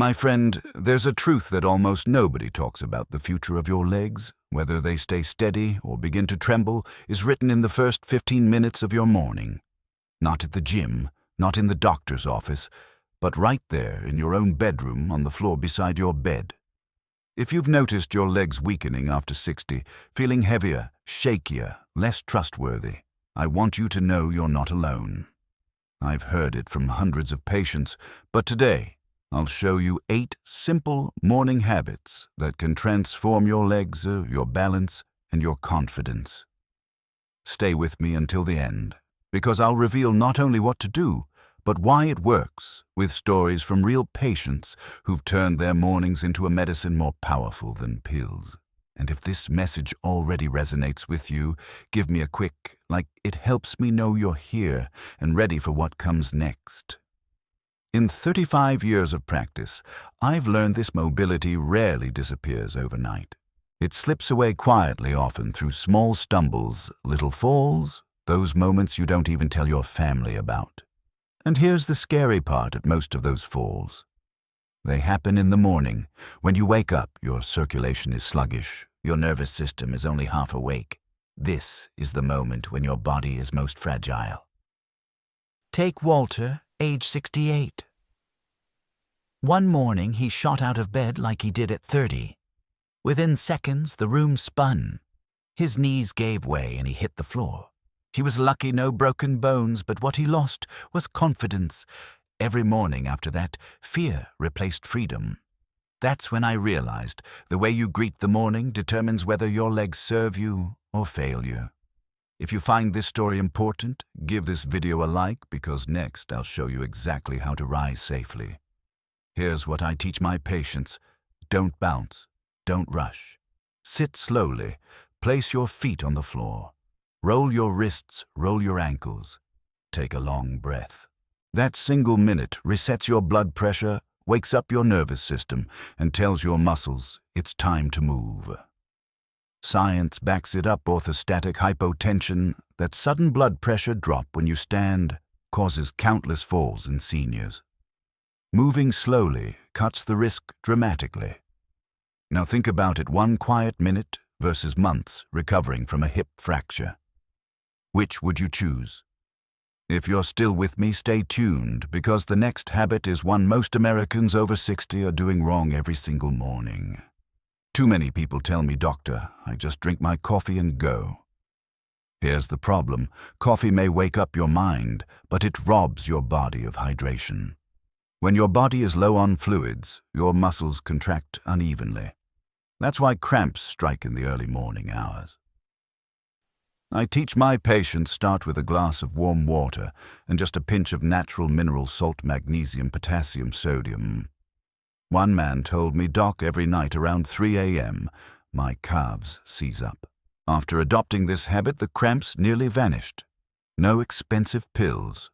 My friend, there's a truth that almost nobody talks about. The future of your legs, whether they stay steady or begin to tremble, is written in the first 15 minutes of your morning. Not at the gym, not in the doctor's office, but right there in your own bedroom on the floor beside your bed. If you've noticed your legs weakening after 60, feeling heavier, shakier, less trustworthy, I want you to know you're not alone. I've heard it from hundreds of patients, but today, I'll show you 8 simple morning habits that can transform your legs, your balance, and your confidence. Stay with me until the end, because I'll reveal not only what to do, but why it works, with stories from real patients who've turned their mornings into a medicine more powerful than pills. And if this message already resonates with you, give me a quick, it helps me know you're here and ready for what comes next. In 35 years of practice, I've learned this mobility rarely disappears overnight. It slips away quietly, often through small stumbles, little falls, those moments you don't even tell your family about. And here's the scary part at most of those falls. They happen in the morning. When you wake up, your circulation is sluggish, your nervous system is only half awake. This is the moment when your body is most fragile. Take Walter, age 68. One morning, he shot out of bed like he did at 30. Within seconds, the room spun. His knees gave way and he hit the floor. He was lucky no broken bones, but what he lost was confidence. Every morning after that, fear replaced freedom. That's when I realized the way you greet the morning determines whether your legs serve you or fail you. If you find this story important, give this video a like, because next I'll show you exactly how to rise safely. Here's what I teach my patients. Don't bounce. Don't rush. Sit slowly. Place your feet on the floor. Roll your wrists, roll your ankles. Take a long breath. That single minute resets your blood pressure, wakes up your nervous system, and tells your muscles it's time to move. Science backs it up. Orthostatic hypotension, that sudden blood pressure drop when you stand, causes countless falls in seniors. Moving slowly cuts the risk dramatically. Now think about it: 1 quiet minute versus months recovering from a hip fracture. Which would you choose? If you're still with me, stay tuned, because the next habit is one most Americans over 60 are doing wrong every single morning. Too many people tell me, "Doctor, I just drink my coffee and go." Here's the problem. Coffee may wake up your mind, but it robs your body of hydration. When your body is low on fluids, your muscles contract unevenly. That's why cramps strike in the early morning hours. I teach my patients start with a glass of warm water and just a pinch of natural mineral salt, magnesium, potassium, sodium. One man told me, "Doc, every night around 3 a.m., my calves seize up." After adopting this habit, the cramps nearly vanished. No expensive pills,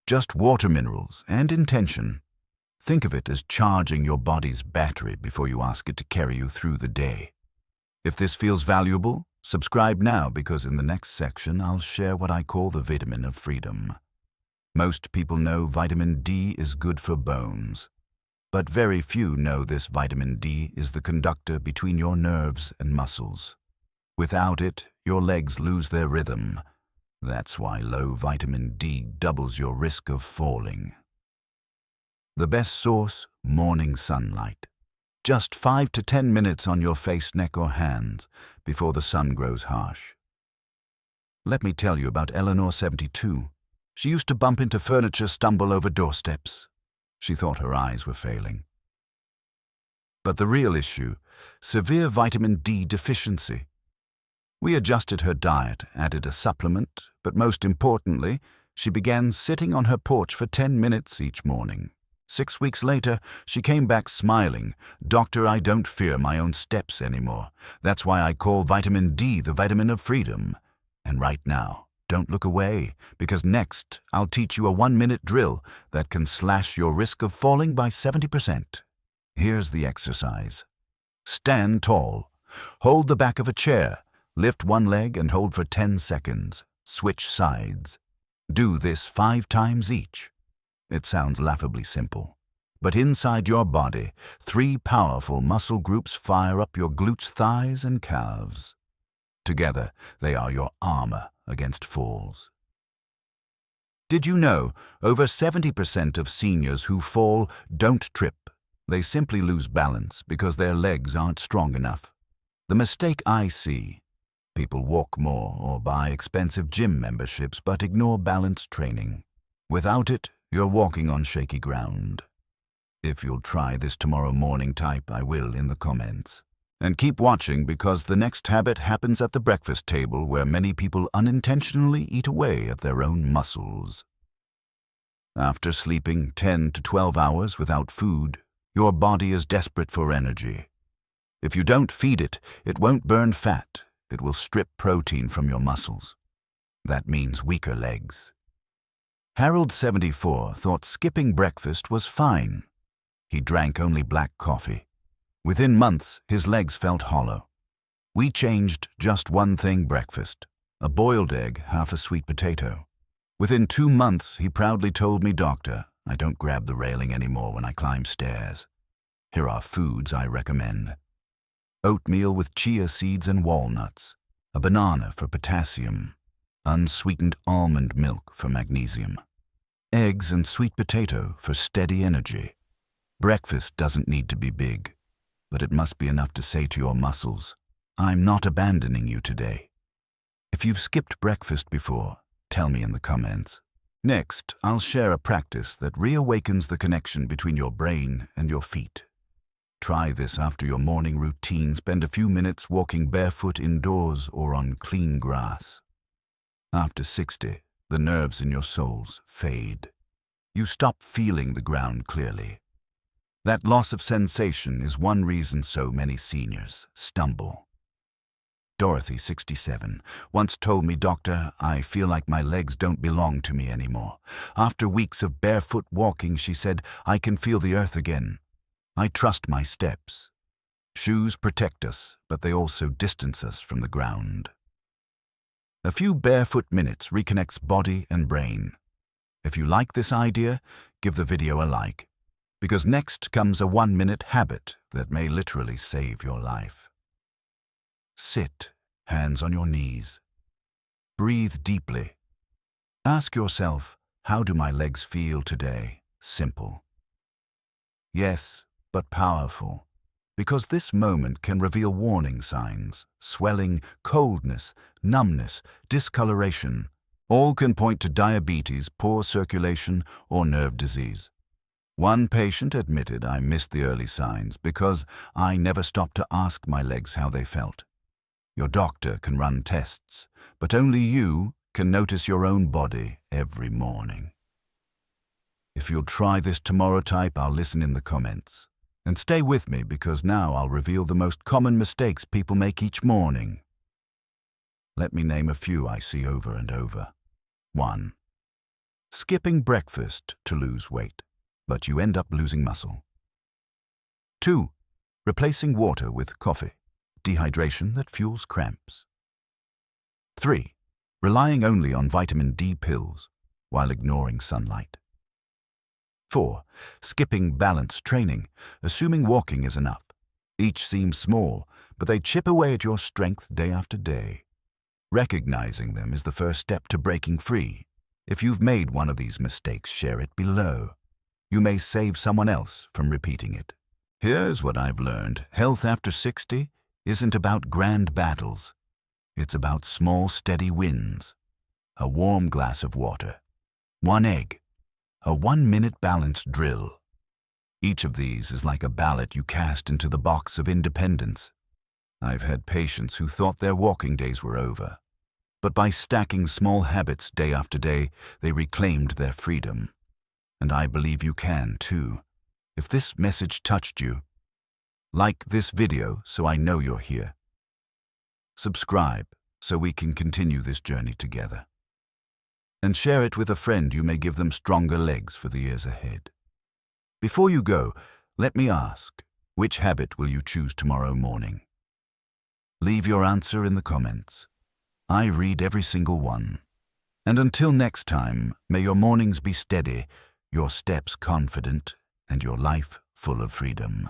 just water, minerals, and intention. Think of it as charging your body's battery before you ask it to carry you through the day. If this feels valuable, subscribe now, because in the next section I'll share what I call the vitamin of freedom. Most people know vitamin D is good for bones, but very few know this vitamin D is the conductor between your nerves and muscles. Without it, your legs lose their rhythm. That's why low vitamin D doubles your risk of falling. The best source: morning sunlight. Just 5 to 10 minutes on your face, neck, or hands before the sun grows harsh. Let me tell you about Eleanor, 72. She used to bump into furniture, stumble over doorsteps. She thought her eyes were failing. But the real issue: severe vitamin D deficiency. We adjusted her diet, added a supplement, but most importantly, she began sitting on her porch for 10 minutes each morning. 6 weeks later, she came back smiling. "Doctor, I don't fear my own steps anymore. That's why I call vitamin D the vitamin of freedom." And right now, don't look away, because next I'll teach you a 1-minute drill that can slash your risk of falling by 70%. Here's the exercise. Stand tall. Hold the back of a chair. Lift one leg and hold for 10 seconds. Switch sides. Do this 5 times each. It sounds laughably simple, But inside your body, 3 powerful muscle groups fire up your glutes, thighs, and calves. Together, they are your armor against falls. Did you know over 70% of seniors who fall don't trip? They simply lose balance because their legs aren't strong enough. The mistake I see: people walk more or buy expensive gym memberships but ignore balance training. Without it, you're walking on shaky ground. If you'll try this tomorrow morning, type "I will" in the comments. And keep watching, because the next habit happens at the breakfast table, where many people unintentionally eat away at their own muscles. After sleeping 10 to 12 hours without food, your body is desperate for energy. If you don't feed it, it won't burn fat. It will strip protein from your muscles. That means weaker legs. Harold, 74, thought skipping breakfast was fine. He drank only black coffee. Within months, his legs felt hollow. We changed just one thing: breakfast. A boiled egg, half a sweet potato. Within 2 months, he proudly told me, "Doctor, I don't grab the railing anymore when I climb stairs. Here are foods I recommend: oatmeal with chia seeds and walnuts, a banana for potassium, unsweetened almond milk for magnesium, eggs and sweet potato for steady energy." Breakfast doesn't need to be big, but it must be enough to say to your muscles, "I'm not abandoning you today." If you've skipped breakfast before, tell me in the comments. Next, I'll share a practice that reawakens the connection between your brain and your feet. Try this after your morning routine. Spend a few minutes walking barefoot indoors or on clean grass. After 60, the nerves in your soles fade. You stop feeling the ground clearly. That loss of sensation is one reason so many seniors stumble. Dorothy, 67, once told me, "Doctor, I feel like my legs don't belong to me anymore." After weeks of barefoot walking, she said, "I can feel the earth again. I trust my steps." Shoes protect us, but they also distance us from the ground. A few barefoot minutes reconnects body and brain. If you like this idea, give the video a like, because next comes a 1-minute habit that may literally save your life. Sit, hands on your knees. Breathe deeply. Ask yourself, how do my legs feel today? Simple. Yes, but powerful, because this moment can reveal warning signs: swelling, coldness, numbness, discoloration. All can point to diabetes, poor circulation, or nerve disease. One patient admitted, "I missed the early signs because I never stopped to ask my legs how they felt." Your doctor can run tests, but only you can notice your own body every morning. If you'll try this tomorrow, type "I'll listen" in the comments. And stay with me, because now I'll reveal the most common mistakes people make each morning. Let me name a few I see over and over. 1. Skipping breakfast to lose weight, but you end up losing muscle. 2. Replacing water with coffee, dehydration that fuels cramps. 3. Relying only on vitamin D pills while ignoring sunlight. 4. Skipping balance training, assuming walking is enough. Each seems small, but they chip away at your strength day after day. Recognizing them is the first step to breaking free. If you've made one of these mistakes, share it below. You may save someone else from repeating it. Here's what I've learned: health after 60 isn't about grand battles. It's about small, steady wins. A warm glass of water, 1 egg, a 1-minute balance drill. Each of these is like a ballot you cast into the box of independence. I've had patients who thought their walking days were over, but by stacking small habits day after day, they reclaimed their freedom. And I believe you can too. If this message touched you, like this video so I know you're here. Subscribe so we can continue this journey together. And share it with a friend. You may give them stronger legs for the years ahead. Before you go, let me ask, which habit will you choose tomorrow morning? Leave your answer in the comments. I read every single one. And until next time, may your mornings be steady, your steps confident, and your life full of freedom.